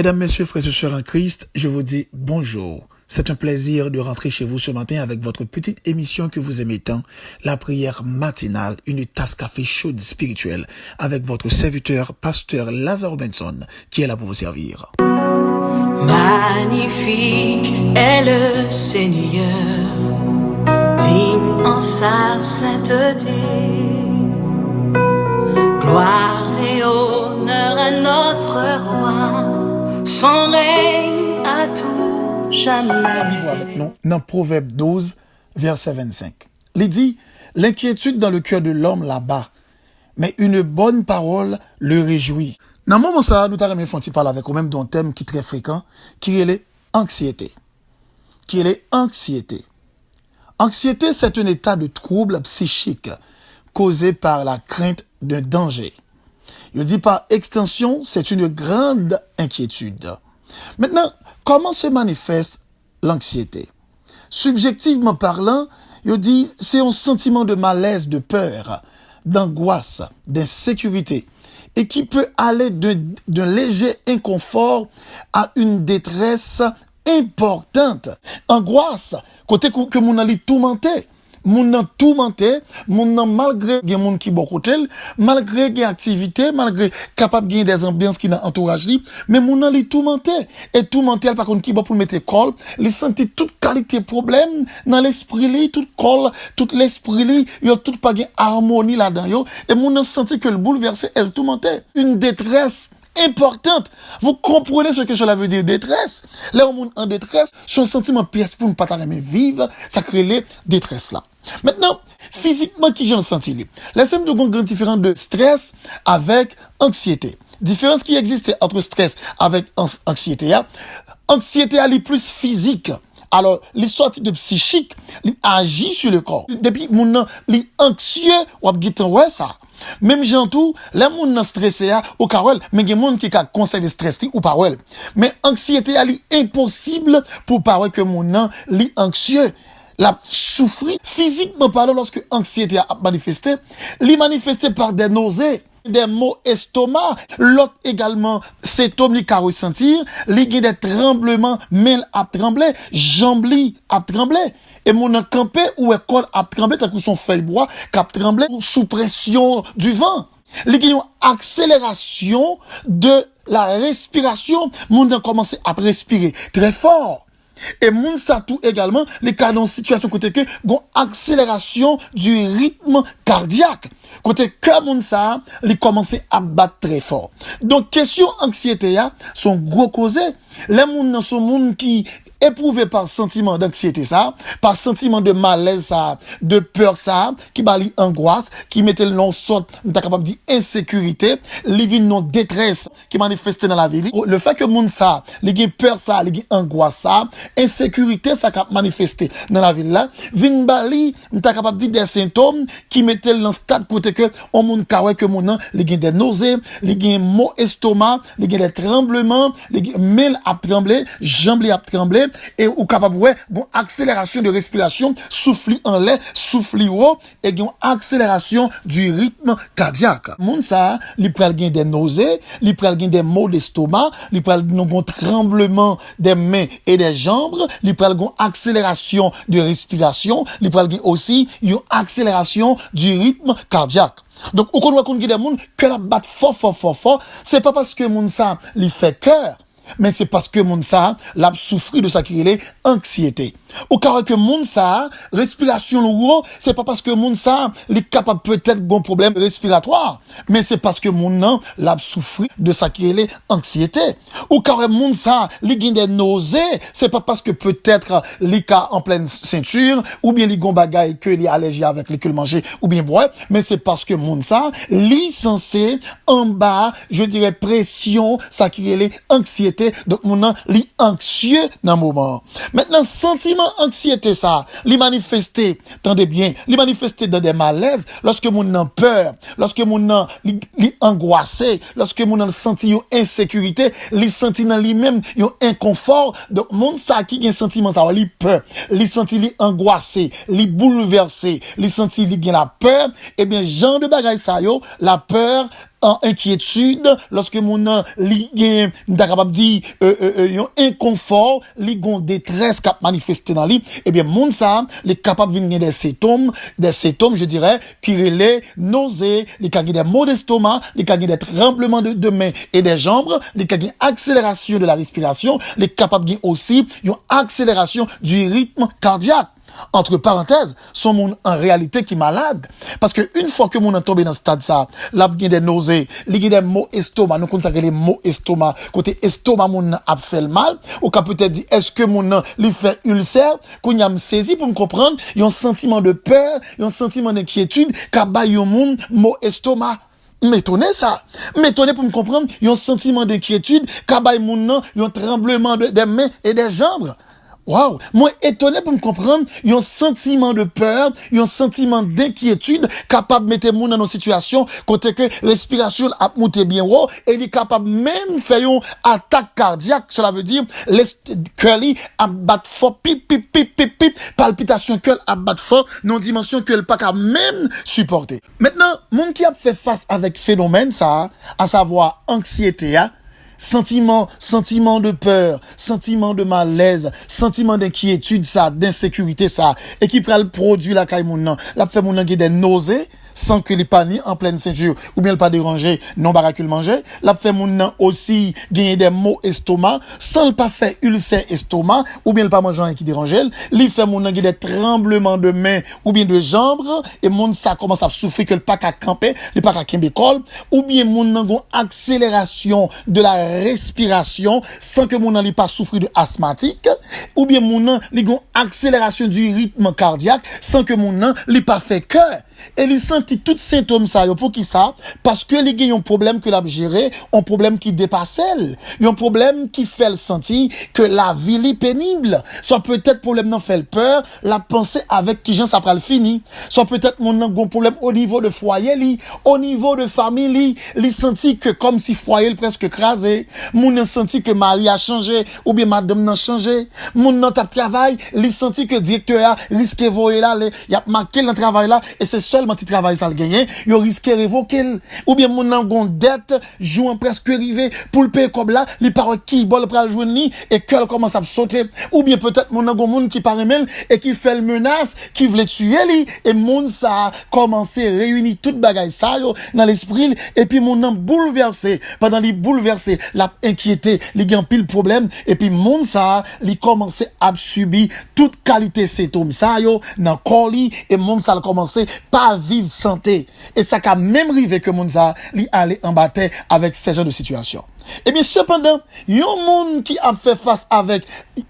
Mesdames, Messieurs, frères et sœurs en Christ, je vous dis bonjour. C'est un plaisir de rentrer chez vous ce matin avec votre petite émission que vous aimez tant, la prière matinale, une tasse café chaude spirituelle, avec votre serviteur, pasteur Lazare Benson, qui est là pour vous servir. Magnifique est le Seigneur, digne en sa sainteté. Gloire et honneur à notre roi, son règne à tout jamais. Avec nous, dans Proverbe 12, verset 25. Il dit, l'inquiétude dans le cœur de l'homme là-bas, mais une bonne parole le réjouit. Dans le moment ça, nous t'avons fait parler avec vous même d'un thème qui est très fréquent, qui est l'anxiété. Anxiété, c'est un état de trouble psychique causé par la crainte d'un danger. Je dis par extension, c'est une grande inquiétude. Maintenant, comment se manifeste l'anxiété? Subjectivement parlant, je dis c'est un sentiment de malaise, de peur, d'angoisse, d'insécurité, et qui peut aller d'un léger inconfort à une détresse importante. Angoisse, côté que mon ali tourmenté. Moun nan tourmenté, moun nan malgré gen moun ki bon côté, malgré gen activité, malgré capable gen des ambiances qui dans entourage li, mais moun nan li tourmenté et tourmenté par contre qui bon pour mettre col, li senti toute qualité problème dans l'esprit li, toute col, tout l'esprit li, yo tout pas gen harmonie là-dedans yo et moun nan senti que le bouleversé, elle tourmenté, une détresse importante. Vous comprenez ce que cela veut dire détresse? Les gens en détresse, son sentiment pièce pour ne pas t'aimer vivre, ça crée les détresses là. Maintenant, physiquement, qui j'en senti li? Laissez-moi de grande différence de stress avec anxiété. Différence qui existe entre stress avec anxiété. Anxiété, elle est plus physique. Alors, les sorties de psychique, il agit sur le corps. Depuis, mon li anxieux, ou abgitan ouais ça. Même gens tout, les moun stressé au carrel, mais gen moun qui a conservé stress ou pas ouais. Mais anxiété elle est impossible pour parler que mon li anxieux. La souffrir physiquement parlant lorsque anxiété a manifesté, li manifesté par des nausées, des maux estomac, l'autre également symptômes li ka ressentir, li gen des tremblements, main a trembler, jambes li a trembler. Et mon campé ou école a tremblé tant que son feuille bois cap tremblé sous pression du vent. Les qui ont accélération de la respiration, mon a commencé à respirer très fort. Et moun sa tout également, les cas dans situation côté que gon accélération du rythme cardiaque. Côté que moun sa, les commencer à battre très fort. Donc question anxiété sont gros causés. Les moun sont moun qui éprouvé par sentiment d'anxiété ça, par sentiment de malaise ça, de peur ça, qui bali angoisse, qui mettait le nom sort, on capable dire insécurité, li vin non détresse qui manifeste dans la vie. Le fait que moun ça, li gen peur ça, li gen angoisse ça, insécurité ça cap manifester dans la vie là, vin bali, on capable dire des symptômes qui mettait dans stade côté que on moun ka ouais que moun nan, li gen des nausées, li gen maux estomac, li gen des tremblements, li gen main a trembler, jambes a trembler et ou capable ouais bon accélération de respiration, souffle en l'air, souffle haut et gon accélération du rythme cardiaque. Moun ça, li pral gen des nausées, li pral gen des maux d'estomac, li pral gen bon tremblement des mains et des jambes, li pral gon accélération de respiration, li pral gen aussi une accélération du rythme cardiaque. Donc ou qu'on voit qu'on gen des moun que la bat fort, c'est pas parce que moun ça li fait cœur, mais c'est parce que moun sa l'a souffri de sa qui est anxiété. Au cas que moun sa respiration lourd, c'est pas parce que moun sa li capable peut-être bon problème respiratoire, mais c'est parce que moun nan l'a souffri de sa qui est anxiété. Au cas moun sa li gen des nausées, c'est pas parce que peut-être li ka en pleine ceinture ou bien li gon bagay que li allergie avec les que le manger ou bien boire, mais c'est parce que moun sa li censé en bas, je dirais pression sa qui est anxiété. Donc mon li anxieux dans moment. Maintenant sentiment anxiété ça, li manifester, tendez bien, li manifester dans des malaises lorsque mon a peur, lorsque mon li angoissé, lorsque mon senti une insécurité, li senti dans lui-même un inconfort. Donc mon ça qui gen sentiment ça, li peur, li senti li angoissé, li bouleversé, li senti li gen la peur, et bien genre de bagay ça yo, la peur en inquiétude, lorsque mon li gen capable dire yon inconfort, li gon détresse cap manifester dans lui, eh bien moun ça, li capable venir des symptômes, je dirais, qui relèvent nausées, li ka gen des maux d'estomac, li ka gen des tremblements de mains et des jambes, li ka gen accélération de la respiration, li capable gen aussi yon accélération du rythme cardiaque. Entre parenthèses, son monde en réalité qui est malade. Parce que une fois que mon est tombé dans ce stade ça, là, il y a des nausées, il y a des maux estomac, nous consacrons les maux estomac. Côté estomac, mon a fait le mal. Ou qu'a peut-être dit, est-ce que mon lui fait ulcère? Qu'on y a me saisi pour me comprendre, il y a un sentiment de peur, il y a un sentiment d'inquiétude, qu'a baillé au monde, maux estomac. M'étonner ça. M'étonner pour me comprendre, il y a un sentiment d'inquiétude, qu'a baillé mon nom, il y a un tremblement des mains et des jambes. Wow, moi étonné pour me comprendre, il y a un sentiment de peur, il y a un sentiment d'inquiétude capable de mettre moun dans une situation côté que respiration a monté bien haut et il est capable même faire une attaque cardiaque, cela veut dire le cœur a battre fort pip pip pip pip pip, palpitation cœur a battre fort non dimension que le pas capable même supporter. Maintenant, moun qui a fait face avec phénomène ça, à savoir anxiété sentiment de peur, sentiment de malaise, sentiment d'inquiétude ça, d'insécurité ça, et qui prend le produit la caille moun nan, la fait moun nan qui des nausées, sans que les pas ni en pleine ceinture, ou bien le pas déranger, non baracule manger, la fait moun nan aussi gagner des maux estomac, sans le pas faire ulcère estomac, ou bien le pas manger qui dérange, li fait moun nan des tremblements de mains, ou bien de jambes, et moun ça commence à souffrir que le pas qu'à camper, le pas qu'à kembekol, ou bien moun nan gon accélération de la respiration, sans que moun nan li pas souffrir de asthmatique, ou bien moun nan li gon accélération du rythme cardiaque, sans que moun nan li pas fait cœur. Et il sentit tous ces symptômes ça pour qui ça parce que les gars ont un problème que l'a géré, un problème qui dépasse elle, un problème qui fait le sentir que la vie est pénible, soit peut-être problème n'en fait peur, la pensée avec qui gens ça pral fini, soit peut-être mon un problème au niveau de foyer li, au niveau de famille li senti que comme si foyer le presque écrasé, mon senti que mari a changé ou bien madame n'a changé, mon nan t'a travail, li senti que directeur a risqué voyer là, il a marqué le travail là et c'est seulement ti travail ça le gagner, yo risque révoquer ou bien mon nan gon dette joue presque arrivé pour le payer comme là, li par qui bol pral joindre ni et qu'elle commence à sauter ou bien peut-être mon nan gon moun qui paraît même et qui fait le menace qui voulait tuer li et moun ça commencer réunir toute bagaille ça yo dans l'esprit et puis mon nan bouleversé pendant li bouleversé la inquiété li gen pile problème et puis moun ça li commencer à subir toute qualité symptômes ça yo dans corps li et moun ça commencer pas vivre santé et ça qu'a même arrivé que moun ça li aller en bataille avec ce genre de situation. Et bien cependant, yon moun qui a fait face avec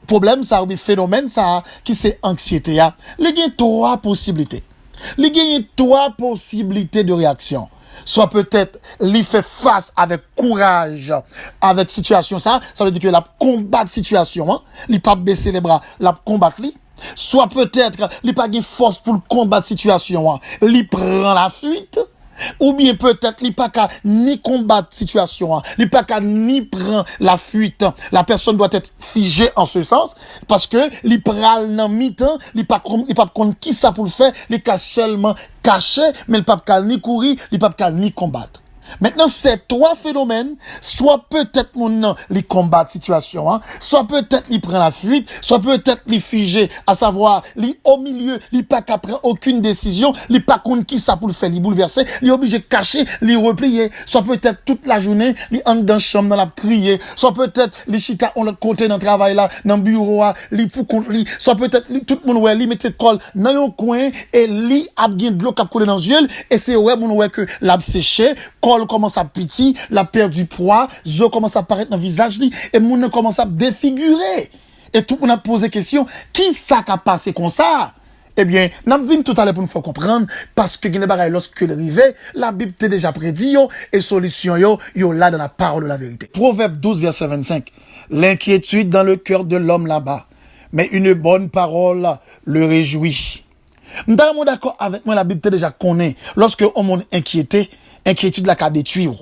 problème ça ou bien phénomène ça qui c'est anxiété a, li gen trois possibilités. Li gen trois possibilités de réaction. Soit peut-être li fait face avec courage avec situation ça veut dire que la combattre situation li pas baisser les bras, la combattre li. Soit peut-être li pas gen force pour combattre situation li prend la fuite ou bien peut-être li pas ka ni combattre situation li pas ka ni prend la fuite, la personne doit être figée en ce sens parce que li pral nan mi-temps li pas connait qui ça pour le faire, li ka seulement caché mais le pas ka ni courir, li pas ka ni combattre. Maintenant, ces trois phénomènes, soit peut-être mon les combattre situation, soit peut-être il prend la fuite, soit peut-être il figé, à savoir, il au milieu, il pas qu'à prendre aucune décision, il pas contre qui ça pour le faire, il bouleverser, il obligé de cacher, il replier, soit peut-être toute la journée, il entre dans chambre, dans la crier, soit peut-être les chita on le côté dans le travail là, dans le bureau, il pour contre lui, soit peut-être tout le monde ouais, il mette colle dans un coin et il a bien de l'eau qui a coulé dans les yeux et c'est ouais mon ouais que l'a séché, colle commence à piti, la perte du poids, zo commence à apparaître dans le visage et moun commence à défigurer. Et tout le monde a posé question, qui ça a passé comme ça? Eh bien, n'a vinn tout à l'heure pour nous faire comprendre parce que gene bagay lorsque le rive, la Bible t'a déjà prédit yo et solution yo là dans la parole de la vérité. Proverbe 12 verset 25. L'inquiétude dans le cœur de l'homme là-bas, mais une bonne parole le réjouit. M'damou d'accord avec moi, la Bible t'a déjà connaît lorsque on monde inquiétude la ka détruire,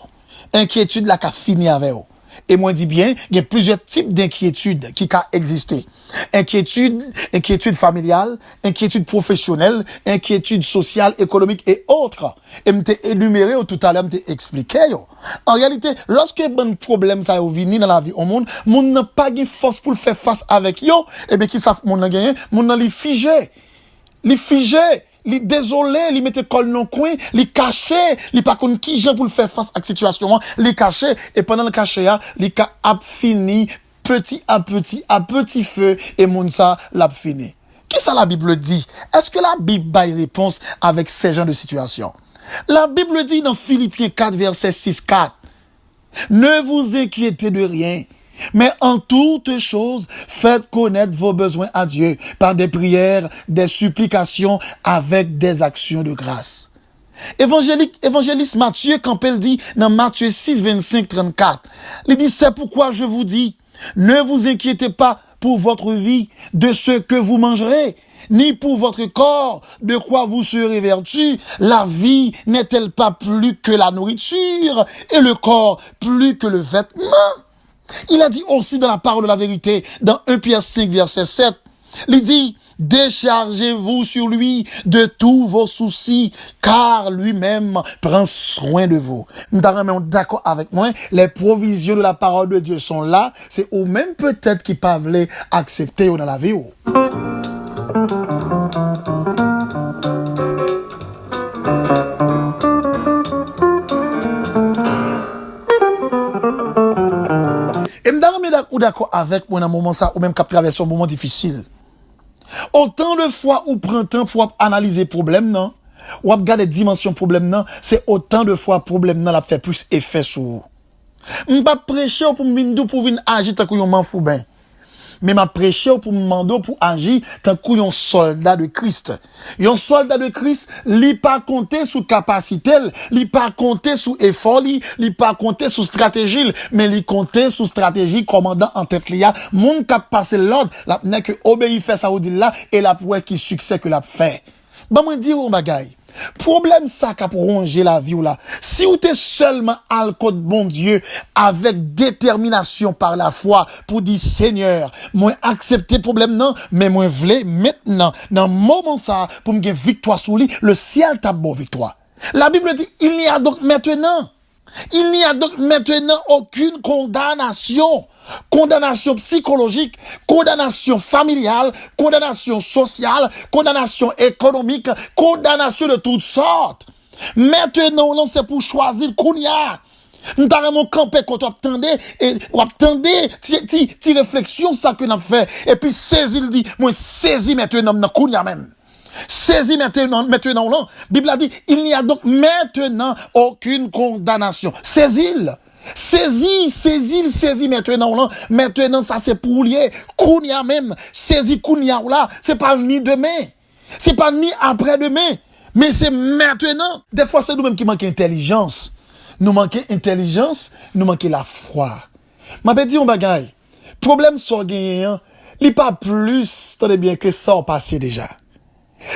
inquiétude la ka fini avec vous. Et moi, dis bien, il y a plusieurs types d'inquiétudes qui ont existé. Inquiétude familiale, inquiétude professionnelle, inquiétude sociale, économique et autres. Et m'te énuméré tout à l'heure, m'te expliqué. En réalité, lorsque un problème ça vient dans la vie au monde n'a pas de force pour le faire face avec yo, et bien qui savent monde n'a gagné, monde n'a li figé. Li désolé, li mette col non coin, li caché, li pas kon qui gens pour le faire face à la situation, li caché et pendant le caché li ka ap fini petit à petit feu et moun sa l'a fini. Qu'est-ce que la Bible dit? Est-ce que la Bible a une réponse avec ces genres de situation? La Bible dit dans Philippiens 4 verset 6-4, ne vous inquiétez de rien, mais en toutes choses, faites connaître vos besoins à Dieu par des prières, des supplications, avec des actions de grâce. Évangéliste Matthieu, quand elle dit dans Matthieu 6, 25, 34, il dit, c'est pourquoi je vous dis, ne vous inquiétez pas pour votre vie de ce que vous mangerez, ni pour votre corps, de quoi vous serez vêtus. La vie n'est-elle pas plus que la nourriture, et le corps plus que le vêtement? Il a dit aussi dans la parole de la vérité, dans 1 Pierre 5, verset 7, il dit, déchargez-vous sur lui de tous vos soucis, car lui-même prend soin de vous. Nous sommes d'accord avec moi, les provisions de la parole de Dieu sont là, c'est ou même peut-être qui peuvent les accepter dans la vie. Et je suis d'accord avec moi dans un moment ça, ou même qu'à traverser un moment difficile. Autant de fois où prend temps pour analyser problème, non? Ou regarder dimension problème, non? C'est autant de fois problème, non, la fait plus effet sur vous. M'pas prêcher pour venir agir tant qu'on m'en fout ben. Mais m'a prêché pour me demander pour agir tant qu'on soldat de Christ. Un soldat de Christ, li pas compter sous capacité, li pas compter sous effort, li pas compter sous stratégie, mais li compter sous stratégie commandant en tête liya. Moun k'ap passe l'ordre, la n'a que obéir fait ça ou dit là et la pour qui succès que l'a fait. Ba moi dire on bagay. Problème ça qu'a ronger la vie ou là. Si ou t'es seulement à le code bon Dieu avec détermination par la foi pour dire Seigneur, moi accepter problème non, mais moi vle maintenant dans moment ça pour me gagner victoire sous lui, le ciel t'a bon victoire. La Bible dit il n'y a donc maintenant aucune condamnation. Condamnation psychologique, condamnation familiale, condamnation sociale, condamnation économique, condamnation de toutes sortes. Maintenant, on c'est pour choisir Kounia. Nous avons campé quand on attendait et on attendait, ti réflexion ça que nous avons fait. Et puis saisis le dit, moi saisis maintenant dans Kounia même. Saisis maintenant, là. Bible a dit, il n'y a donc maintenant aucune condamnation. Saisis-le. Saisis maintenant là. Maintenant ça c'est pour lier. Kounia même. Saisis Kounia là. C'est pas ni demain. C'est pas ni après-demain. Mais c'est maintenant. Des fois c'est nous-mêmes qui manquons intelligence. Nous manquons intelligence, nous manquons la foi. M'a dit un bagay. Problème sur gagnant, il pas plus, tenez bien que ça au passé déjà.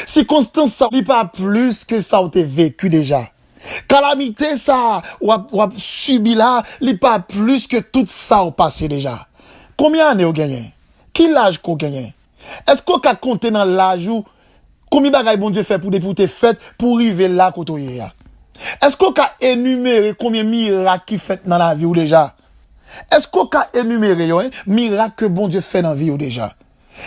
Circonstance ça, il pas plus que ça a été vécu déjà. Calamité ça, ou subi là, il pas plus que tout ça au passé déjà. Combien d'années vous gagnez? Qui l'âge qu'on gagne? Est-ce qu'on a compté dans l'âge où combien de bagages bon Dieu fait pour députer fait pour arriver là quand y est? Est-ce qu'on a énuméré combien de miracles qui fait dans la vie ou déjà? Est-ce qu'on a énuméré miracles que bon Dieu fait dans la vie ou déjà?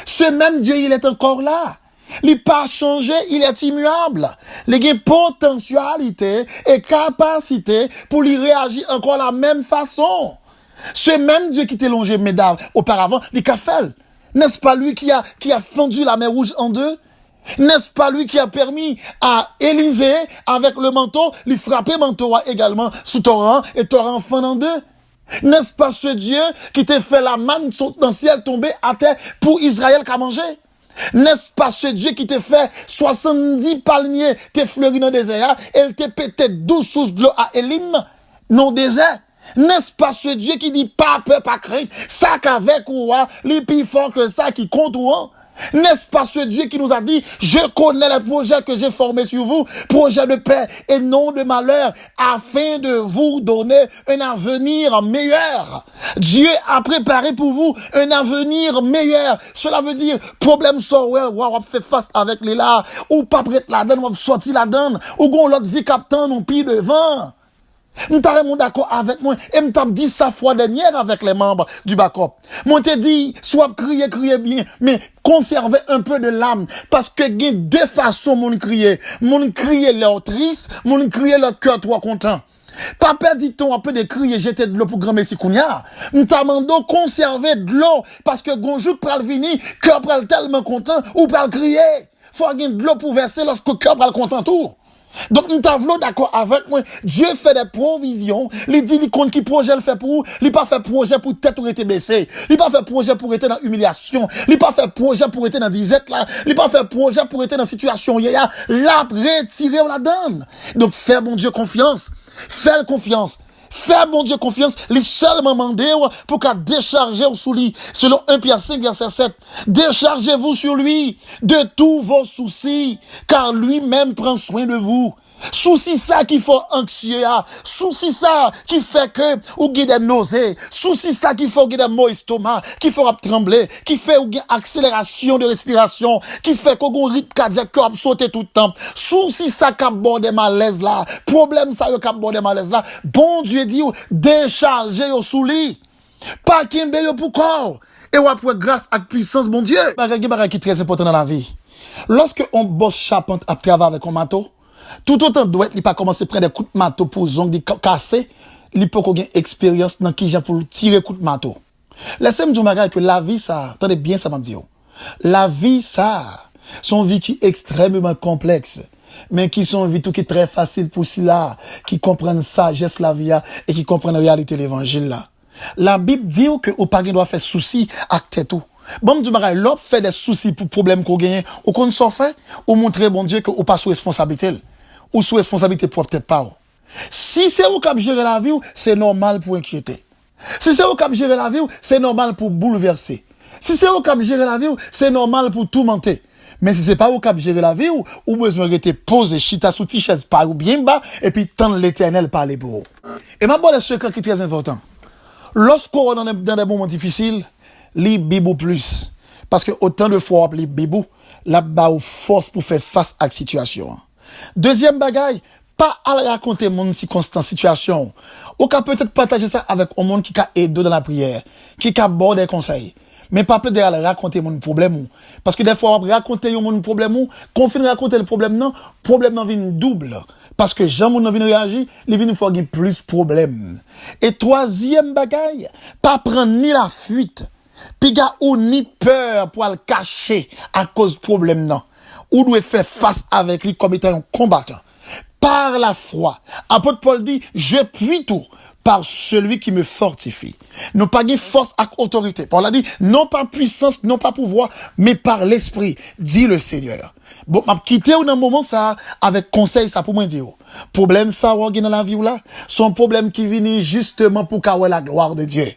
Ce même Dieu, il est encore là. Il n'est pas changé, il est immuable. Il a potentialité et capacité pour lui réagir encore de la même façon. Ce même Dieu qui t'a longé médaille auparavant, il a fait. N'est-ce pas lui qui a fendu la mer Rouge en deux? N'est-ce pas lui qui a permis à Élisée, avec le manteau, lui frapper manteau également sous torrent et torrent fend en deux? N'est-ce pas ce Dieu qui t'a fait la manne dans le ciel tomber à terre pour Israël qu'a mangé? N'est-ce pas ce Dieu qui t'a fait 70 palmiers t'es fleuri dans le désert et il t'a pété 12 sources de l'eau à Élim, non désert? N'est-ce pas ce Dieu qui dit pas peur, pas crainte, ça qu'avec ou les plus fort que ça qui compte ou N'est-ce pas ce Dieu qui nous a dit, je connais les projets que j'ai formés sur vous, projets de paix et non de malheur, afin de vous donner un avenir meilleur. Dieu a préparé pour vous un avenir meilleur. Cela veut dire, problème sort, on fait face avec les là, ou pas prête la donne, on sortir la donne, ou gon l'autre vie captant, on pile devant. M'ta vraiment d'accord avec moi et m'ta dit ça fois dernière avec les membres du backup. Moi te dit soit crier bien mais conservez un peu de l'âme parce que il y a deux façons mon crier leur triste, mon crier leur cœur trop content. Pas perdre ton un peu de crier jeter de l'eau pour grand messi kounya. M'ta mando conserver de l'eau parce que gonjou pral venir cœur pral tellement content ou pral crier. Faut gagner de l'eau pour verser lorsque cœur pral content tout. Donc, nous t'avons d'accord avec moi. Dieu fait des provisions. Il dit, il compte qui projet le fait pour vous. Il pas fait projet pour tête ou être baissé. Il pas fait projet pour être dans humiliation. Il pas fait projet pour être dans disette là. Il pas fait projet pour être dans situation. Il y a là, retirer la donne. Donc, faire bon Dieu confiance. Faire confiance. Faire bon Dieu confiance, les seulement mandé pour qu'à décharger sous lui, selon 1 Pierre 5, verset 7. Déchargez-vous sur lui de tous vos soucis, car lui-même prend soin de vous. Souci ça qui fait anxieux, souci ça qui fait que ou des nausées, souci ça qui fait des maux estomac, qui fait trembler, qui fait ou accélération de respiration, qui fait qu'on rythme cardiaque qui sauter tout le temps. Souci ça qui aborde des malaises là, problème ça qui aborde des malaises là. Bon Dieu dit décharger au sous lit. Pas kimbe yo pour corps. Et ou après grâce à puissance bon Dieu. Bagay qui est très important dans la vie. Lorsque on bosse charpente à travailler avec un marteau, tout autant doit il pas commencer prendre des coups de marteau pour zong casser, il peut qu'on ait expérience dans qui j'ai pour tirer coup de marteau. Laissez-moi dire magagne que la vie ça, attendez bien ça m'a dit. La vie ça, son vie qui est extrêmement complexe, mais qui sont vie tout qui est très facile pour ceux-là qui comprennent sagesse la vie et qui comprennent la réalité de l'évangile là. La Bible dit que au pas doit faire souci à tête tout. Bon du magagne l'autre fait des soucis pour problème qu'on gagne, ou qu'on s'en fait, ou montrer bon Dieu que ou pas sous responsabilité. Ou sous responsabilité pour peut-être pas. Si c'est vous qui gérez la vie, c'est normal pour inquiéter. Si c'est vous qui gérez la vie, c'est normal pour bouleverser. Si c'est vous qui gérez la vie, c'est normal pour tourmenter. Mais si c'est pas vous qui gérez la vie, ou besoin de rester posé, chita sous t-chaise par ou bien bas, et puis tendre l'éternel par les beaux. Et ma bonne secret qui est très important. Lorsqu'on est dans des moments difficiles, lis Bible plus. Parce que autant de fois, lis Bible, la bas ou force pour faire face à la situation. Deuxième bagaille, pas à raconter mon circonstance, situation. Ou qu'à peut-être partager ça avec un monde qui a aidé dans la prière, qui a abordé des conseils. Mais pas peut-être raconter mon problème. Parce que des fois, on raconter mon problème, qu'on finit raconter le problème vient double. Parce que Jean moun vient réagir, il vient faut gagner plus problème. Et troisième bagaille, pas prendre ni la fuite, puis ou ni peur pour le cacher à cause problème non. Ou doit faire face avec lui comme étant un combattant. Par la foi. Apôtre Paul dit, je puis tout par celui qui me fortifie. Non pas de force avec autorité. Paul a dit, non pas puissance, non pas pouvoir, mais par l'esprit, dit le Seigneur. Bon, m'a quitté dans un moment ça, avec conseil ça pour moi dire. Problème ça, ou dans la vie ou là, son problème qui vient justement pour qu'avoir la gloire de Dieu.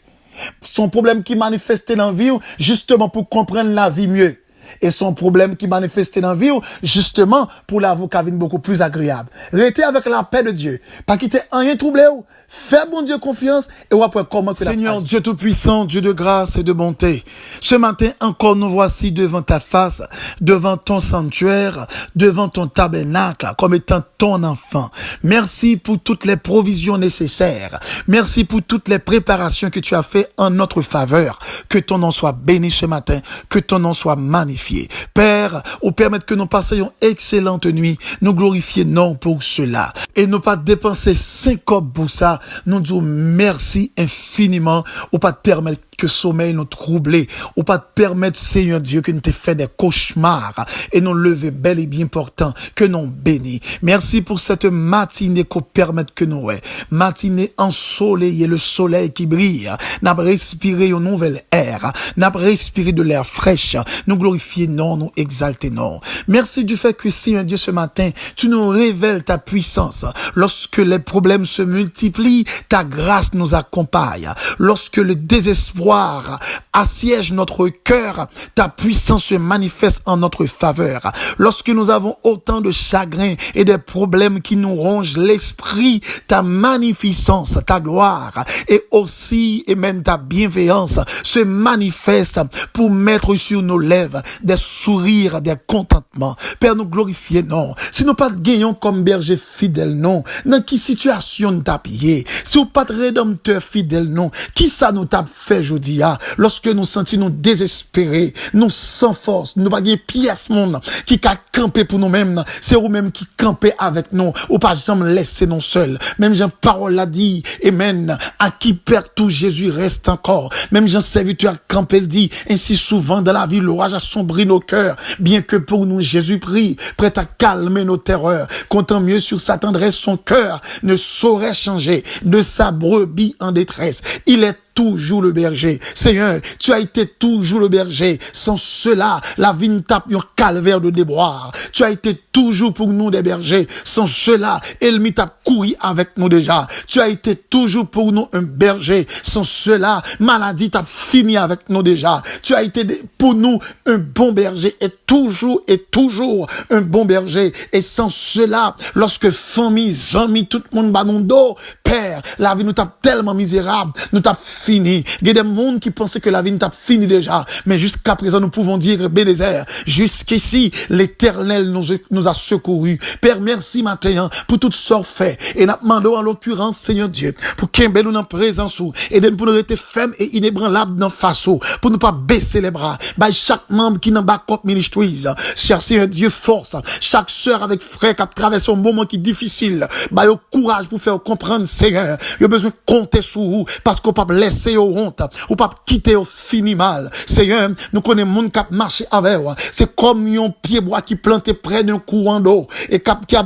Son problème qui manifeste dans la vie, justement pour comprendre la vie mieux. Et son problème qui manifestait dans la vie, justement, pour l'avocat vienne beaucoup plus agréable. Restez avec la paix de Dieu. Pas quitter rien troublé. Fais bon Dieu confiance et ou après commencer la Seigneur, Dieu Tout-Puissant, Dieu de grâce et de bonté. Ce matin encore, nous voici devant ta face, devant ton sanctuaire, devant ton tabernacle, comme étant ton enfant. Merci pour toutes les provisions nécessaires. Merci pour toutes les préparations que tu as fait en notre faveur. Que ton nom soit béni ce matin. Que ton nom soit magnifié. Père, ou permettre que nous passions excellente nuit. Nous glorifier non pour cela. Et ne pas dépenser 5 copes pour ça. Nous disons merci infiniment. Ou pas te permettre que sommeil nous troublé, ou pas te permettre, Seigneur Dieu, que nous te fait des cauchemars, et nous lever bel et bien portant, que nous bénis. Merci pour cette matinée qu'on permette que nous, matinée ensoleillée, le soleil qui brille, n'a respiré une nouvelle air, n'a respiré de l'air fraîche, nous glorifions glorifier non, nous exalter non. Merci du fait que Seigneur Dieu ce matin, tu nous révèles ta puissance. Lorsque les problèmes se multiplient, ta grâce nous accompagne. Lorsque le désespoir assiège notre cœur, ta puissance se manifeste en notre faveur. Lorsque nous avons autant de chagrin et des problèmes qui nous rongent l'esprit, ta magnificence, ta gloire et aussi, amen, ta bienveillance se manifeste pour mettre sur nos lèvres des sourires, des contentements. Père, nous glorifier, non. Si nous pas de gagnons comme berger fidèle, non. Dans qui situation nous t'a payé? Si nous pas de rédempteur fidèle, non. Qui ça nous t'a fait aujourd'hui, lorsque nous sentons nous désespérés, nous sans force, nous pas de pièce monde qui a campé pour nous-mêmes, c'est vous-même qui campez avec nous, ou pas jamais laisser nous seuls. Même Jean parole l'a dit, amen, à qui perd tout Jésus reste encore. Même Jean serviteur campé le dit, ainsi souvent dans la vie l'orage assombrit nos cœurs, bien que pour nous Jésus prie, prêt à calmer nos terreurs, comptant mieux sur sa tendresse, son cœur ne saurait changer de sa brebis en détresse. Il est toujours le berger. Seigneur, tu as été toujours le berger. Sans cela, la vie ne tape un calvaire de déboire. Tu as été toujours pour nous des bergers. Sans cela, Elmi t'a couru avec nous déjà. Tu as été toujours pour nous un berger. Sans cela, maladie t'a fini avec nous déjà. Tu as été pour nous un bon berger et toujours un bon berger. Et sans cela, lorsque famille, amis, tout le monde bat nos dos, Père, la vie nous tape tellement misérable, nous tape fini. Il y a des gens qui pensaient que la vie nous tape fini déjà. Mais jusqu'à présent, nous pouvons dire, Bénézer, jusqu'ici, l'Éternel nous a secourus. Père, merci matin pour toutes sortes faits. Et nous demandons en l'occurrence, Seigneur Dieu, pour qu'il nous en présence et pour nous rester fermes et inébranlables dans face, pour ne pas baisser les bras. By chaque membre qui n'a pas contre ministries, cher Seigneur Dieu, force. Chaque sœur avec frère qui a traversé un moment qui est difficile, by au courage pour faire comprendre, Seigneur, il y a besoin de compter sur vous, parce qu'on peut pas laisser au honte, ou pas quitter au fini mal. Seigneur, nous connaissons monde qui a marché avec vous. C'est comme un pied bois qui planté près d'un courant d'eau, et qui a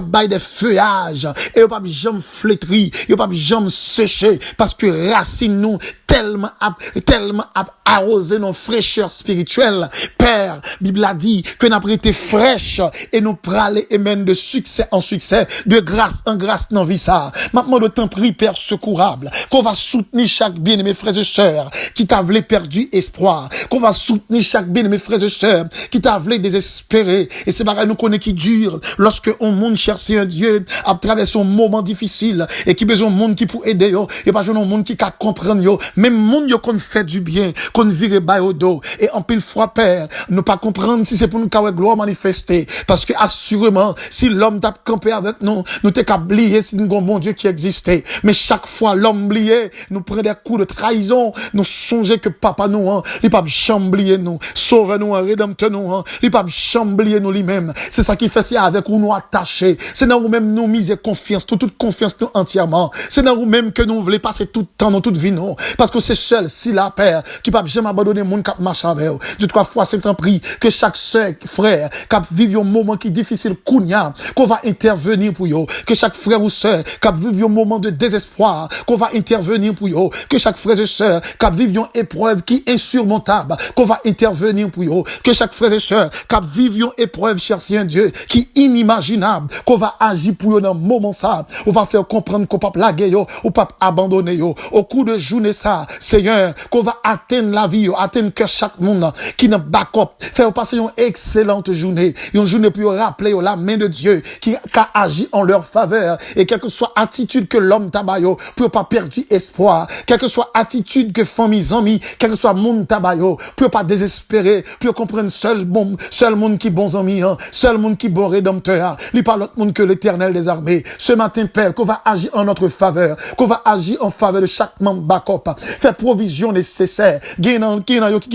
bail des feuillages, et il pas jamais flétri, il pas jamais séché, parce que racine nous tellement arrosé nos fraîcheurs spirituelles. Père, Bible a dit que nous avons été fraîches et nous praler et mène de succès en succès, de grâce en grâce dans vie ça. Maintenant, de temps prie, Père secourable, qu'on va soutenir chaque bien-aimé frères et sœurs qui t'a voulu perdu espoir, qu'on va soutenir chaque bien-aimé frères et sœurs qui t'a voulu désespéré. Et c'est pareil, nous connaissons qui dure lorsque on monde chercher un Dieu à travers son moment difficile et qui besoin de monde qui pour aider yo, et pas besoin de monde qui peut comprendre yo. Même monde yo qu'on fait du bien, qu'on vire bas au dos. Et en pile fois, Père, ne pas comprendre si c'est pour nous qu'avoir gloire manifester. Parce que, assurément, si l'homme t'a campé avec nous, nous t'es qu'à oublier si nous avons un bon Dieu qui existait. Mais chaque fois, l'homme oublié, nous prend des coups de trahison, nous songeons que papa nous, il pas chamblier nous, sauve nous, rédempteur nous, il pas chamblier nous lui-même. C'est ça qui fait, c'est avec où nous attacher. C'est dans nous-mêmes nous miser confiance, toute confiance nous entièrement. C'est dans nous-mêmes que nous voulons passer tout le temps dans toute vie, non. Parce que c'est seul, si la Père, qui peut jamais abandonner mon cap marche avec eux. De trois fois, c'est un prix que chaque sœur, frère, qui vit un moment qui est difficile, qu'on va intervenir pour eux. Que chaque frère ou sœur, qui vit un moment de désespoir, qu'on va intervenir pour eux. Que chaque frère et sœur, qui vit une épreuve qui est insurmontable, qu'on va intervenir pour eux. Que chaque frère et sœur, qui vit une épreuve, cher Seigneur Dieu, qui est inimaginable, qu'on va agir pour eux dans un moment ça. On va faire comprendre qu'on peut pas laguer eux, ou pas abandonner eux. Au cours de journée ça, Seigneur, qu'on va atteindre la vie, atteindre que chaque monde qui n'a backup, faire passer une excellente journée, une journée pour rappeler la main de Dieu qui a agi en leur faveur, et quelle que soit attitude que l'homme tabayo, pour pas perdre espoir, quelle que soit attitude que famille amis, quel que soit monde tabayo, pour pas désespérer, pour comprendre seul monde qui bon amis, seul monde qui bon rédempteur, il pas l'autre monde que l'Éternel des armées. Ce matin, Père, qu'on va agir en notre faveur, qu'on va agir en faveur de chaque membre backup, faire provision nécessaire, qui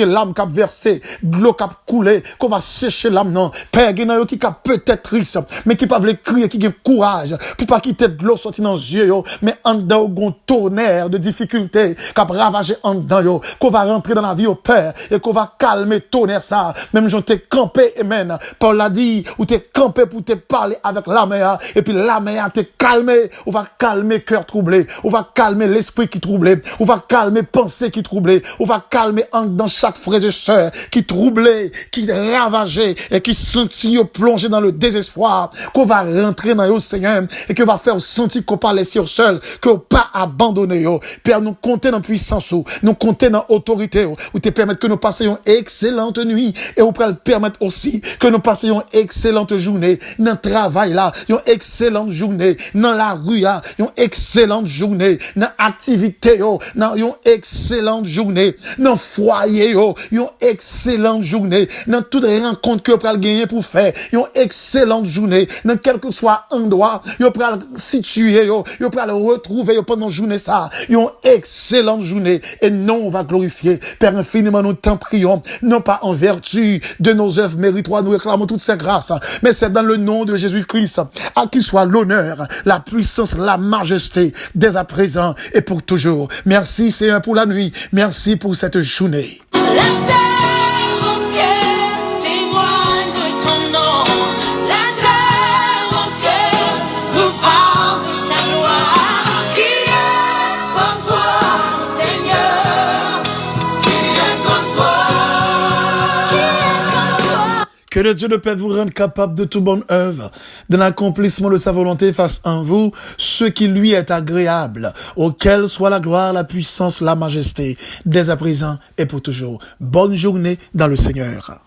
l'âme qui a versé, l'eau qui a coulé, qu'on va sécher l'âme, non. Père, qui a peut-être triste, mais qui peuvent crier, qui a courage, pour pas quitter de l'eau sortir dans les yeux, mais en dedans, un tonnerre de difficultés, qui a ravagé en dedans, qu'on va rentrer dans la vie au Père, et qu'on va calmer tonnerre ça. Même j'en t'ai campé, amen. Paul l'a dit, ou t'es campé pour te parler avec la mer, et puis la mer t'es calmé, on va calmer cœur troublé, on va calmer l'esprit qui troublé, on va calmer calmer pensée qui troublait. On va calmer dans chaque frère et sœur qui troublait, qui ravageait et qui sentit plongé dans le désespoir. Qu'on va rentrer dans le Seigneur et que va faire sentir qu'on pas laissé au seul, qu'on pas abandonné. Père, nous compter dans puissance, nous compter dans autorité, ou te permettre que nous passions excellente nuit et on peut le permettre aussi que nous passions excellente journée dans le travail là, une excellente journée dans la rue là, une excellente journée dans activité dans une excellente journée dans foyer une excellente journée dans toute rencontre que vous pouvez gagner pour faire, une excellente journée dans quel que soit endroit, vous pouvez situer, vous pouvez le retrouver pendant journée ça, une excellente journée et non on va glorifier Père infiniment nous t'en prions, non pas en vertu de nos œuvres méritoires, nous réclamons toutes ces grâces, mais c'est dans le nom de Jésus-Christ, à qui soit l'honneur, la puissance, la majesté, dès à présent et pour toujours. Merci Seigneur pour la nuit, merci pour cette journée. La terre entière témoigne de ton nom. La terre entière nous parle de ta gloire. Qui est comme toi, Seigneur? Qui est comme toi? Qui est comme toi? Que le Dieu de paix vous rende capable de toute bonne œuvre, de l'accomplissement de sa volonté face en vous, ce qui lui est agréable, auquel soit la gloire, la puissance, la majesté, dès à présent et pour toujours. Bonne journée dans le Seigneur.